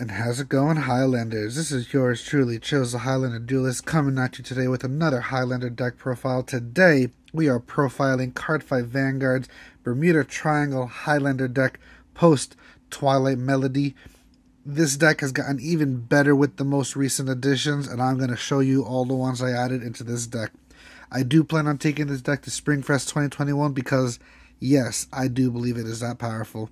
And how's it going, Highlanders? This is yours truly, Chose the Highlander Duelist, coming at you today with another Highlander deck profile. Today, we are profiling Card 5 Vanguard's Bermuda Triangle Highlander deck post Twilight Melody. This deck has gotten even better with the most recent additions, and I'm going to show you all the ones I added into this deck. I do plan on taking this deck to Springfest 2021 because, yes, I do believe it is that powerful.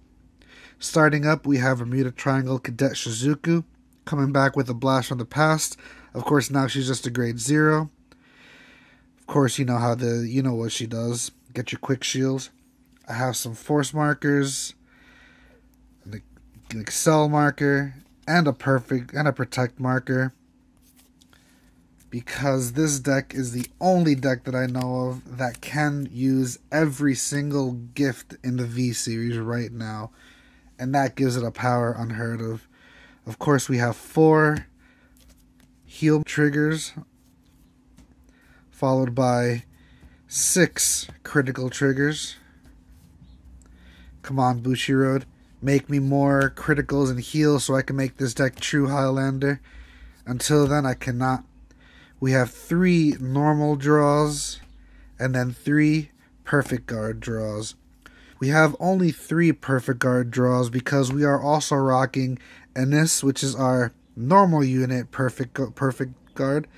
Starting up, we have Bermuda Triangle Cadet Shizuku, coming back with a blast from the past. Of course, now she's just a grade 0. Of course, you know what she does. Get your quick shields. I have some force markers, an excel marker, and a protect marker, because this deck is the only deck that I know of that can use every single gift in the V series right now. And that gives it a power unheard of. Of course, we have 4 heal triggers, followed by 6 critical triggers. Come on, Bushiroad. Make me more criticals and heals so I can make this deck true Highlander. Until then, I cannot. We have 3 normal draws, and then 3 perfect guard draws. We have only 3 perfect guard draws because we are also rocking Enis, which is our normal unit perfect guard.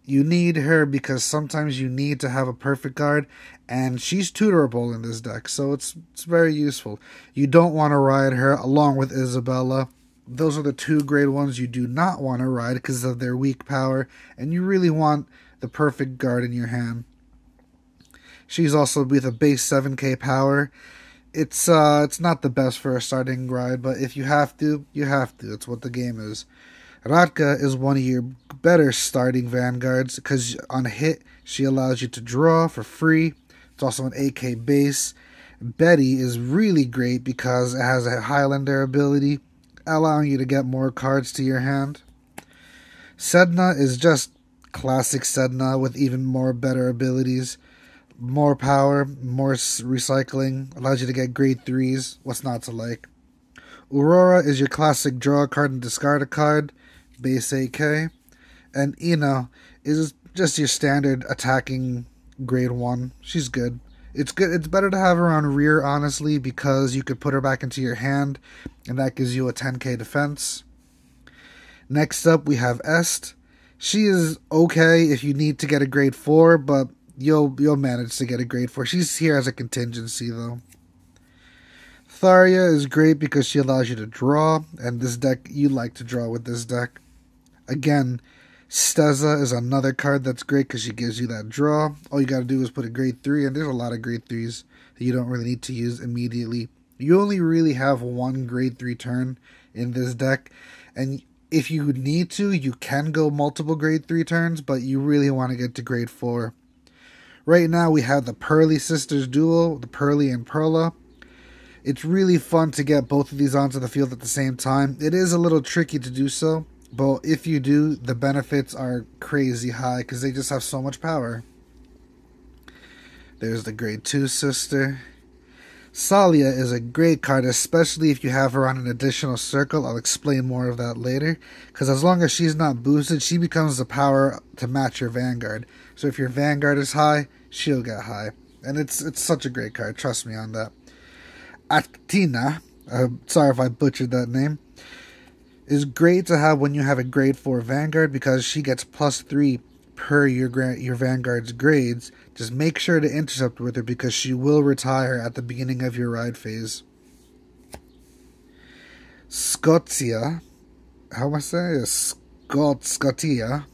You need her because sometimes you need to have a perfect guard, and she's tutorable in this deck, so it's very useful. You don't want to ride her along with Isabella. Those are the 2 grade 1s you do not want to ride because of their weak power, and you really want the perfect guard in your hand. She's also with a base 7k power. It's not the best for a starting ride, but if you have to, you have to. It's what the game is. Radka is one of your better starting vanguards because on hit, she allows you to draw for free. It's also an 8k base. Betty is really great because it has a Highlander ability, allowing you to get more cards to your hand. Sedna is just classic Sedna with even more better abilities. More power, more recycling, allows you to get grade 3s. What's not to like? Aurora is your classic draw a card and discard a card, base 8k. And Ina is just your standard attacking grade 1. She's good. It's good. It's better to have her on rear, honestly, because you could put her back into your hand, and that gives you a 10k defense. Next up, we have Est. She is okay if you need to get a grade 4, but you'll manage to get a grade 4. She's here as a contingency, though. Tharia is great because she allows you to draw, and this deck, you like to draw with this deck. Again, Steza is another card that's great because she gives you that draw. All you gotta do is put a grade 3, and there's a lot of grade 3s that you don't really need to use immediately. You only really have 1 grade 3 turn in this deck, and if you need to, you can go multiple grade 3 turns, but you really want to get to grade 4. Right now, we have the Pearly Sisters duo, the Pearly and Perla. It's really fun to get both of these onto the field at the same time. It is a little tricky to do so, but if you do, the benefits are crazy high because they just have so much power. There's the grade 2 sister. Salia is a great card, especially if you have her on an additional circle. I'll explain more of that later, because as long as she's not boosted, she becomes the power to match your Vanguard. So if your Vanguard is high, she'll get high. And it's such a great card, trust me on that. Actina, sorry if I butchered that name, is great to have when you have a grade 4 Vanguard because she gets +3 per your Vanguard's grades. Just make sure to intercept with her because she will retire at the beginning of your ride phase. Scotia, how am I saying it? Scotia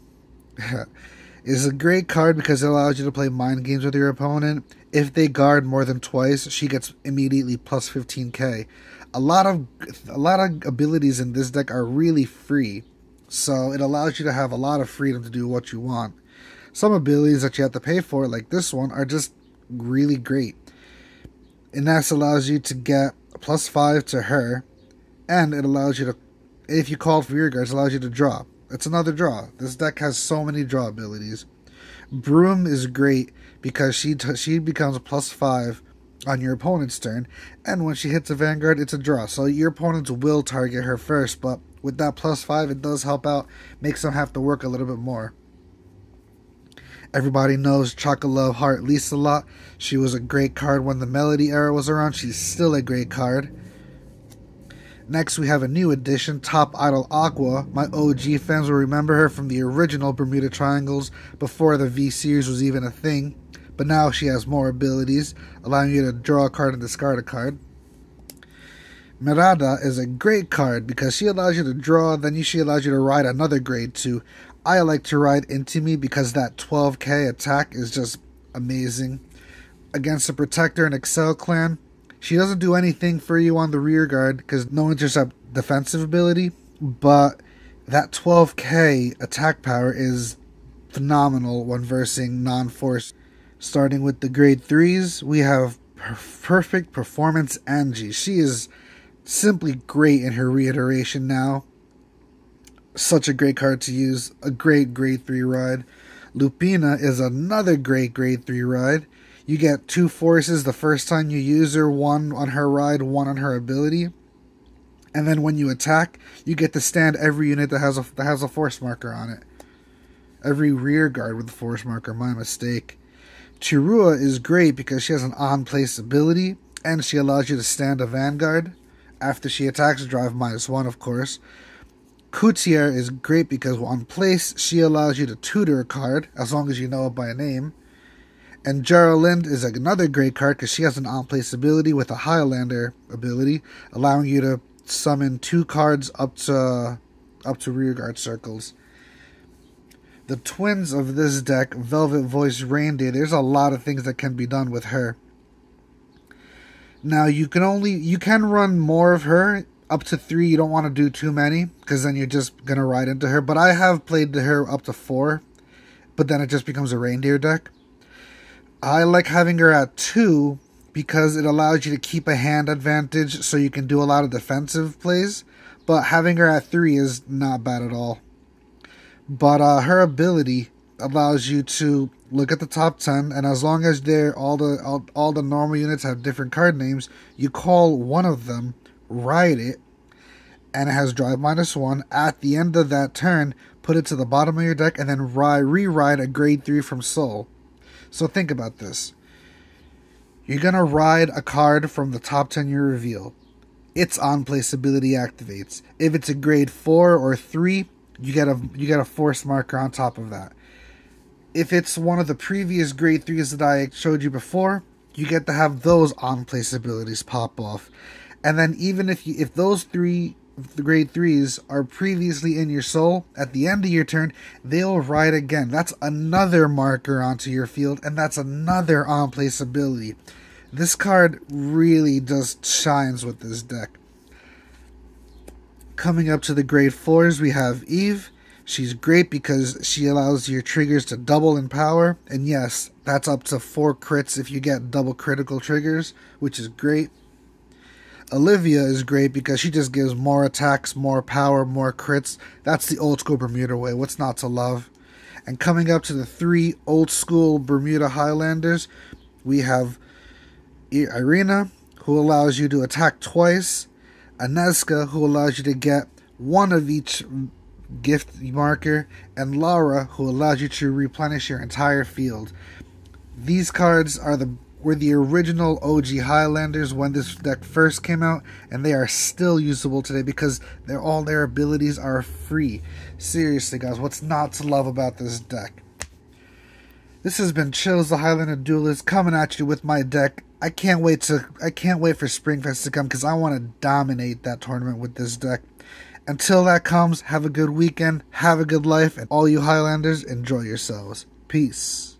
is a great card because it allows you to play mind games with your opponent. If they guard more than twice, she gets immediately +15k. A lot of abilities in this deck are really free, so it allows you to have a lot of freedom to do what you want. Some abilities that you have to pay for, like this one, are just really great. Ines allows you to get +5 to her, and it allows you to, if you call for rear guards, it allows you to draw. It's another draw. This deck has so many draw abilities. Broom is great because she becomes +5 on your opponent's turn, and when she hits a Vanguard, it's a draw. So your opponents will target her first, but with that +5, it does help out, makes them have to work a little bit more. Everybody knows Chocolate Heart Lisa a lot. She was a great card when the Melody era was around. She's still a great card. Next, we have a new addition, Top Idol Aqua. My OG fans will remember her from the original Bermuda Triangles before the V-Series was even a thing. But now she has more abilities, allowing you to draw a card and discard a card. Mirada is a great card because she allows you to draw, then she allows you to ride another grade 2. I like to ride Into Me because that 12k attack is just amazing. Against the Protector and Excel clan, she doesn't do anything for you on the rear guard because no intercept defensive ability, but that 12k attack power is phenomenal when versing non-force. Starting with the grade 3s, we have Perfect Performance Ange. She is simply great in her reiteration now. Such a great card to use. A great grade 3 ride. Lupina is another great grade 3 ride. You get 2 forces the first time you use her, 1 on her ride, 1 on her ability. And then when you attack, you get to stand every unit that has a force marker on it. Every rear guard with a force marker, my mistake. Chirua is great because she has an on-place ability, and she allows you to stand a Vanguard. After she attacks, drive -1, of course. Cutire is great because on place, she allows you to tutor a card, as long as you know it by name. And Geraldine is another great card because she has an on-place ability with a Highlander ability, allowing you to summon 2 cards up to rearguard circles. The twins of this deck, Velvet Voice Raindear, there's a lot of things that can be done with her. Now you can run more of her, up to 3. You don't want to do too many because then you're just gonna ride into her. But I have played her up to 4, but then it just becomes a Reindeer deck. I like having her at 2 because it allows you to keep a hand advantage, so you can do a lot of defensive plays. But having her at 3 is not bad at all. But her ability allows you to look at the top 10, and as long as all the normal units have different card names, you call one of them, ride it, and it has drive -1. At the end of that turn, put it to the bottom of your deck, and then re-ride a grade 3 from Soul. So think about this. You're going to ride a card from the top 10 you reveal. Its on-place ability activates. If it's a grade 4 or 3, you get a force marker on top of that. If it's one of the previous grade 3s that I showed you before, you get to have those on-place abilities pop off. And then even if those 3 grade 3s are previously in your soul, at the end of your turn, they'll ride again. That's another marker onto your field, and that's another on-place ability. This card really just shines with this deck. Coming up to the grade 4s, we have Eve. She's great because she allows your triggers to double in power. And yes, that's up to 4 crits if you get double critical triggers, which is great. Olivia is great because she just gives more attacks, more power, more crits. That's the old school Bermuda way. What's not to love? And coming up to the 3 old school Bermuda Highlanders, we have Irina, who allows you to attack twice. Aneska, who allows you to get 1 of each gift marker, and Laura, who allows you to replenish your entire field. These cards were the original OG Highlanders when this deck first came out, and they are still usable today because all their abilities are free. Seriously, guys, what's not to love about this deck? This has been Chills the Highlander Duelist coming at you with my deck. I can't wait for Springfest to come because I want to dominate that tournament with this deck. Until that comes, have a good weekend, have a good life, and all you Highlanders, enjoy yourselves. Peace.